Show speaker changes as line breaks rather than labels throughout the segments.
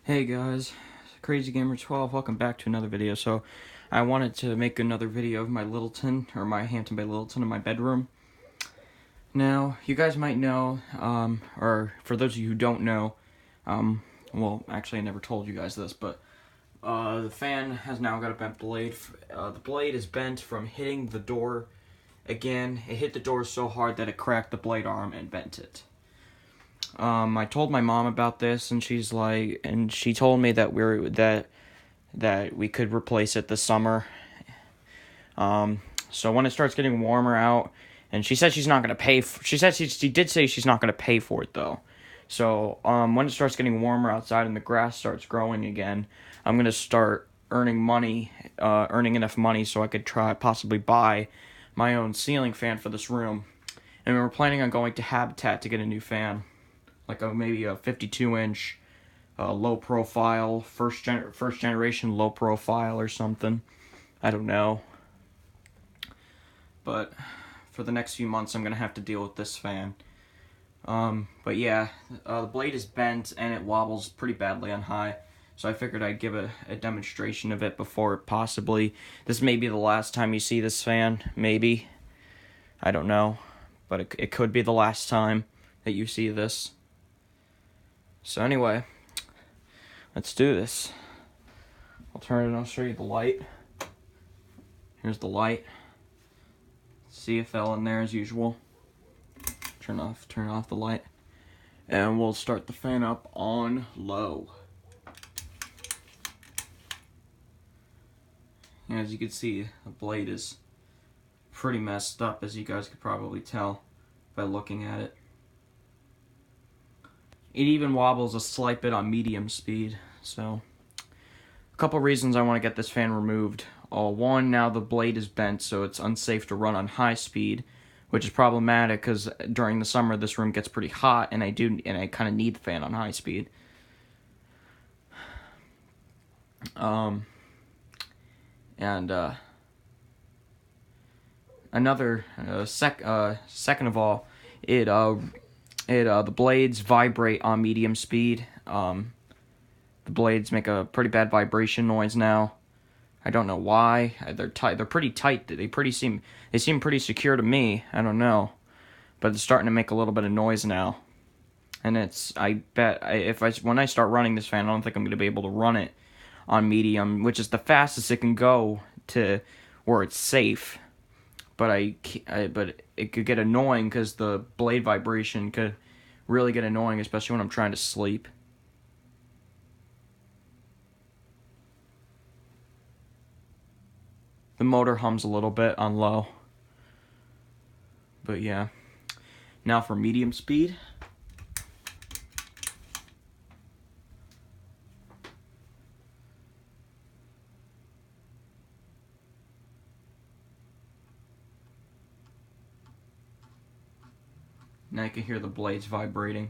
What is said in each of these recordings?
Hey guys, Crazy Gamer 12, welcome back to another video. So, I wanted to make another video of my Littleton, or my Hampton Bay Littleton in my bedroom. Now, you guys might know, or for those of you who don't know, well, actually I never told you guys this, but the fan has now got a bent blade. The blade is bent from hitting the door again. It hit the door so hard that it cracked the blade arm and bent it. I told my mom about this, and she told me that we could replace it this summer. So when it starts getting warmer out, and she said she's not gonna pay. She did say she's not gonna pay for it though. So when it starts getting warmer outside and the grass starts growing again, I'm gonna start earning money, earning enough money so I could possibly buy my own ceiling fan for this room. And we were planning on going to Habitat to get a new fan. Like maybe a 52-inch low profile, first generation low profile or something. I don't know. But for the next few months, I'm gonna have to deal with this fan. But yeah, the blade is bent and it wobbles pretty badly on high. So I figured I'd give a demonstration of it before possibly. This may be the last time you see this fan, maybe. I don't know. But it could be the last time that you see this. So anyway, let's do this. I'll turn it and I'll show you the light. Here's the light. See it fell in there as usual. Turn off the light. And we'll start the fan up on low. And as you can see, the blade is pretty messed up, as you guys could probably tell by looking at it. It even wobbles a slight bit on medium speed. So, a couple reasons I want to get this fan removed. One, now the blade is bent, so it's unsafe to run on high speed, which is problematic because during the summer this room gets pretty hot, and I kind of need the fan on high speed. Second of all, the blades vibrate on medium speed. The blades make a pretty bad vibration noise now. I don't know why. They're tight. They're pretty tight. They seem pretty secure to me. I don't know, but it's starting to make a little bit of noise now. And I bet when I start running this fan, I don't think I'm going to be able to run it on medium, which is the fastest it can go to where it's safe. But it could get annoying because the blade vibration could really get annoying, especially when I'm trying to sleep. The motor hums a little bit on low. But yeah. Now for medium speed. Now you can hear the blades vibrating.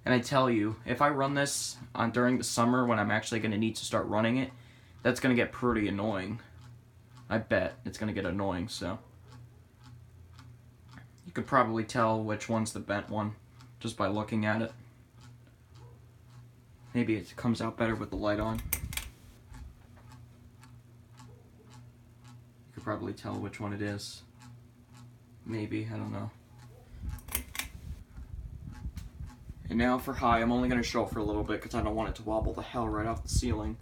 And I tell you, if I run this during the summer when I'm actually going to need to start running it, that's going to get pretty annoying. I bet it's going to get annoying, so. You could probably tell which one's the bent one just by looking at it. Maybe it comes out better with the light on. You could probably tell which one it is. Maybe, I don't know. And now for high, I'm only going to show it for a little bit because I don't want it to wobble the hell right off the ceiling.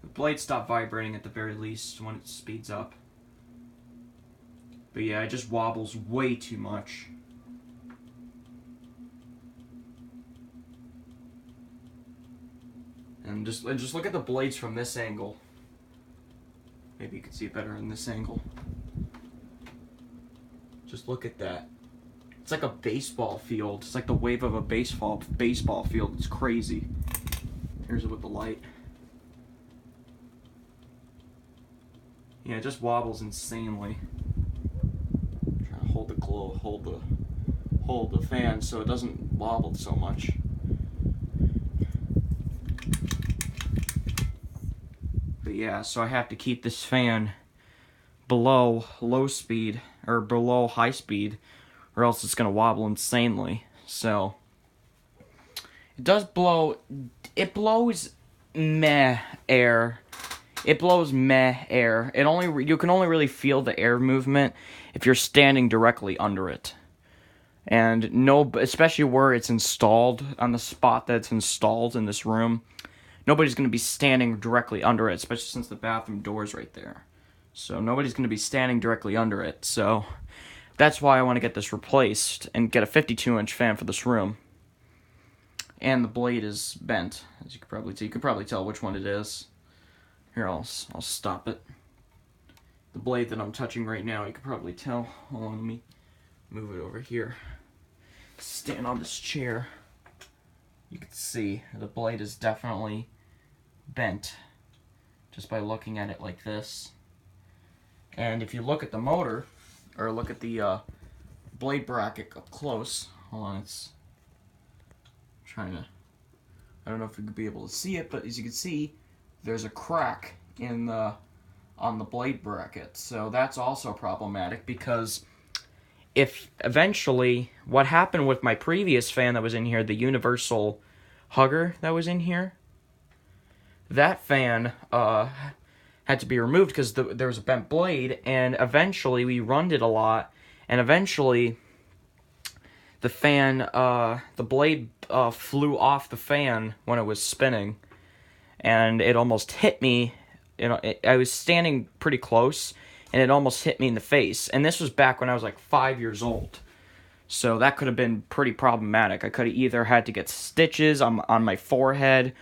The blade stopped vibrating at the very least when it speeds up. But yeah, it just wobbles way too much. And just look at the blades from this angle. Maybe you can see it better in this angle. Just look at that. It's like a baseball field. It's like the wave of a baseball field. It's crazy. Here's it with the light. Yeah, it just wobbles insanely. I'm trying to hold the fan so it doesn't wobble so much. But yeah, so I have to keep this fan below low speed or below high speed, or else it's going to wobble insanely. So it does blow. It blows meh air. It blows meh air. You can only really feel the air movement if you're standing directly under it. And especially where it's installed, on the spot that it's installed in this room, nobody's going to be standing directly under it, especially since the bathroom door is right there. So nobody's going to be standing directly under it. So that's why I want to get this replaced and get a 52-inch fan for this room. And the blade is bent, as you could probably see. You could probably tell which one it is. Here, I'll stop it. The blade that I'm touching right now, you could probably tell. Hold on, let me move it over here. Stand on this chair. You can see the blade is definitely bent just by looking at it like this. And if you look at the motor, or look at the blade bracket up close, hold on, it's trying to, I don't know if you could be able to see it, but as you can see, there's a crack on the blade bracket. So that's also problematic, because if eventually, what happened with my previous fan that was in here, the universal hugger that was in here, that fan had to be removed because there was a bent blade, and eventually we run it a lot, and eventually the fan, the blade flew off the fan when it was spinning, and it almost hit me. I was standing pretty close, and it almost hit me in the face. And this was back when I was like 5 years old. So that could have been pretty problematic. I could have either had to get stitches on my forehead,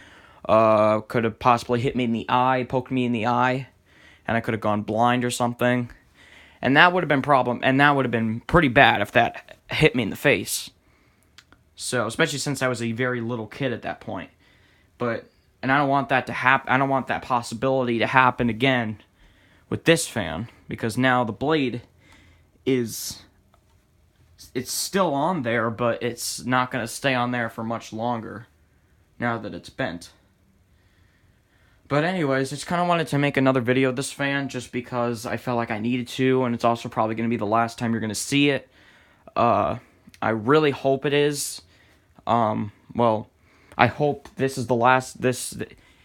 could have possibly hit me in the eye, poked me in the eye, and I could have gone blind or something. And that would have been pretty bad if that hit me in the face. So, especially since I was a very little kid at that point. And I don't want that to happen. I don't want that possibility to happen again with this fan, because now the blade it's still on there, but it's not going to stay on there for much longer now that it's bent. But anyways, I just kind of wanted to make another video of this fan just because I felt like I needed to, and it's also probably going to be the last time you're going to see it. I really hope it is. Well, I hope this is the last, that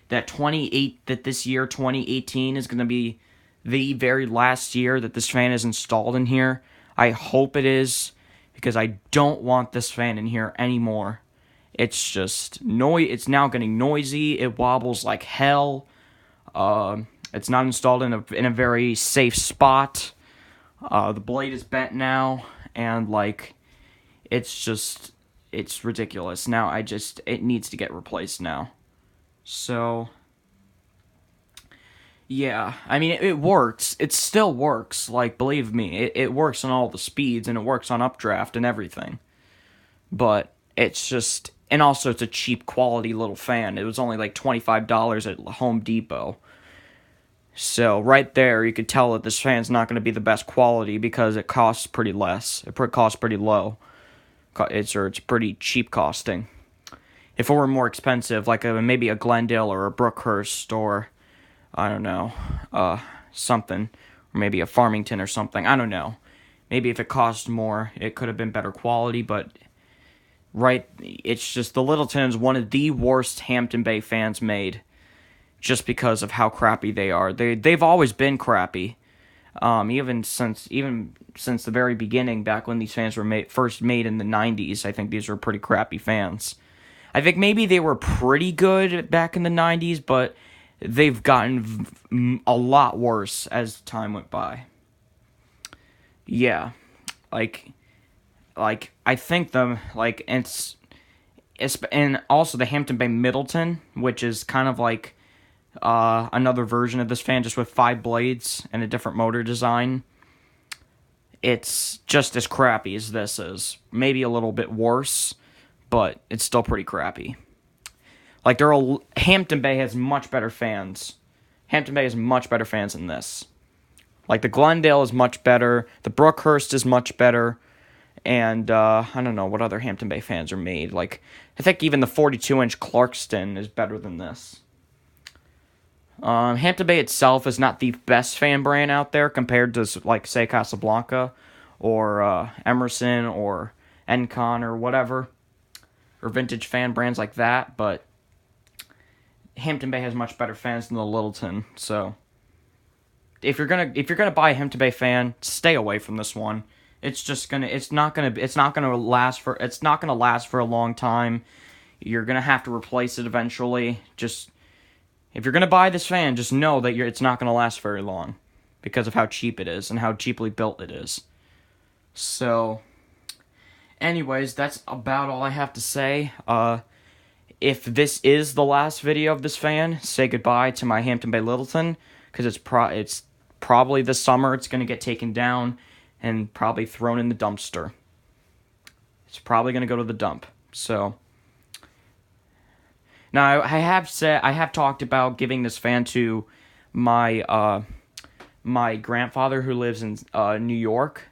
this year, 2018, is going to be the very last year that this fan is installed in here. I hope it is, because I don't want this fan in here anymore. It's just it's now getting noisy. It wobbles like hell. It's not installed in a very safe spot. The blade is bent now, and like it's ridiculous. Now it needs to get replaced now. So yeah, I mean, it works. It still works. Like, believe me, it works on all the speeds, and it works on updraft and everything. But it's just, and also it's a cheap quality little fan. It was only like $25 at Home Depot. So right there, you could tell that this fan's not going to be the best quality because it costs pretty less. It costs pretty low. It's pretty cheap costing. If it were more expensive, like maybe a Glendale or a Brookhurst or I don't know, something, or maybe a Farmington or something, I don't know. Maybe if it cost more, it could have been better quality, but it's just the Littleton is one of the worst Hampton Bay fans made, just because of how crappy they are. They've always been crappy, even since the very beginning, back when these fans were first made in the 90s. I think these were pretty crappy fans. I think maybe they were pretty good back in the 90s, but they've gotten a lot worse as time went by. Yeah, like I think and also the Hampton Bay Littleton, which is kind of like another version of this fan, just with 5 blades and a different motor design. It's just as crappy as this is, maybe a little bit worse, but it's still pretty crappy. Like, Hampton Bay has much better fans. Hampton Bay has much better fans than this. Like, the Glendale is much better. The Brookhurst is much better. And, I don't know what other Hampton Bay fans are made. Like, I think even the 42-inch Clarkston is better than this. Hampton Bay itself is not the best fan brand out there compared to, like, say, Casablanca or Emerson or Encon or whatever, or vintage fan brands like that, but Hampton Bay has much better fans than the Littleton, so if you're gonna buy a Hampton Bay fan, stay away from this one. It's not gonna last for a long time. You're gonna have to replace it eventually. Just if you're gonna buy this fan, just know that it's not gonna last very long because of how cheap it is and how cheaply built it is. So, anyways, that's about all I have to say. If this is the last video of this fan, say goodbye to my Hampton Bay Littleton, because it's probably this summer it's going to get taken down and probably thrown in the dumpster. It's probably going to go to the dump. So, now I have talked about giving this fan to my my grandfather who lives in New York.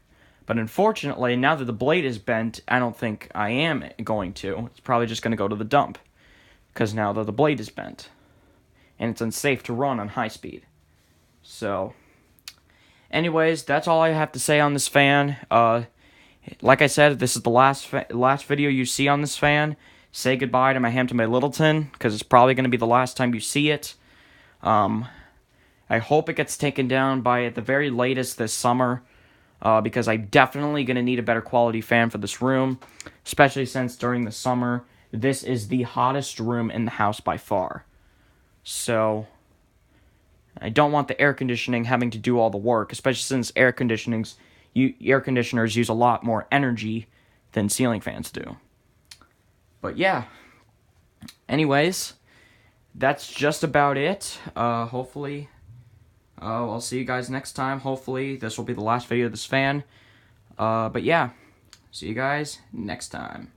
But unfortunately, now that the blade is bent, I don't think I am going to. It's probably just going to go to the dump. Because now that the blade is bent. And it's unsafe to run on high speed. So, anyways, that's all I have to say on this fan. Like I said, this is the last video you see on this fan. Say goodbye to my Hampton Bay Littleton, because it's probably going to be the last time you see it. I hope it gets taken down by at the very latest this summer. Because I'm definitely going to need a better quality fan for this room, especially since during the summer, this is the hottest room in the house by far. So, I don't want the air conditioning having to do all the work, especially since air conditioners use a lot more energy than ceiling fans do. But yeah, anyways, that's just about it. Hopefully, I'll see you guys next time. Hopefully, this will be the last video of this fan. But yeah, see you guys next time.